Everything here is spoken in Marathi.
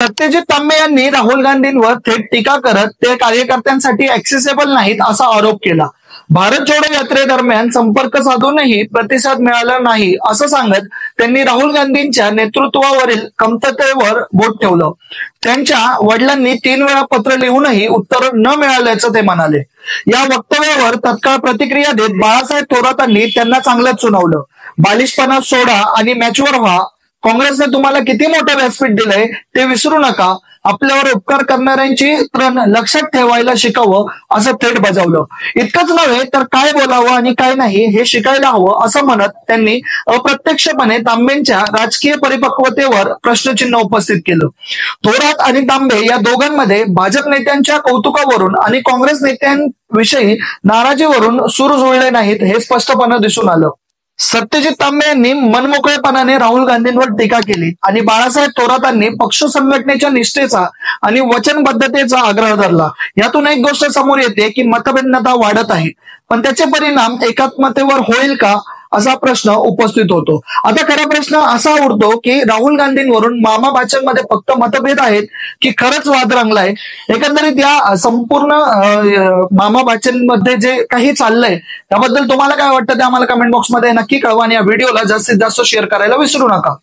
सत्यजित तांबे यांनी राहुल गांधींवर थेट टीका करत ते कार्यकर्त्यांसाठी ऍक्सेसेबल नाहीत असा आरोप केला। भारत जोडो यात्रेदरम्यान संपर्क साधूनही प्रतिसाद मिळाला नाही असं सांगत त्यांनी राहुल गांधींच्या नेतृत्वावरील कमतरतेवर बोट ठेवलं। त्यांच्या वडिलांनी 3 वेळा पत्र लिहूनही उत्तर न मिळाल्याचं ते म्हणाले। या वक्तव्यावर तत्काळ प्रतिक्रिया देत बाळासाहेब थोरातांनी त्यांना चांगलंच सुनावलं। बालिशपणा सोडा आणि मॅच्युअर व्हा। काँग्रेसने तुम्हाला किती मोठं व्यासपीठ दिलंय ते विसरू नका। आपल्यावर उपकार करणाऱ्यांची तृण लक्षात ठेवायला शिकावं असं थेट बजावलं। इतकंच नव्हे तर काय बोलावं आणि काय नाही हे शिकायला हवं असं म्हणत त्यांनी अप्रत्यक्षपणे तांबेंच्या राजकीय परिपक्वतेवर प्रश्नचिन्ह उपस्थित केलं। थोरात आणि तांबे या दोघांमध्ये भाजप नेत्यांच्या कौतुकावरून आणि काँग्रेस नेत्यांविषयी नाराजीवरून सूर जुळले नाहीत हे स्पष्टपणे दिसून आलं। सत्यजित तांबे यांनी मनमोकळेपणाने राहुल गांधींवर टीका केली आणि बाळासाहेब थोरातांनी पक्ष संघटनेच्या निष्ठेचा आणि वचनबद्धतेचा आग्रह धरला। यातून एक गोष्ट समोर येते की मतभिन्नता वाढत आहे, पण त्याचे परिणाम एकात्मतेवर होईल का असा प्रश्न उपस्थित होतो। आता खरा प्रश्न असा उरतो की राहुल गांधींवरून मामा भाचनमध्ये फक्त मतभेद आहेत की खरंच वाद रंगलाय। एकंदरीत या संपूर्ण मामा भाचनमध्ये जे काही चाललंय त्याबद्दल तुम्हाला काय वाटतं ते आम्हाला कमेंट बॉक्समध्ये नक्की कळवा आणि या व्हिडिओला जास्तीत जास्त शेअर करायला विसरू नका।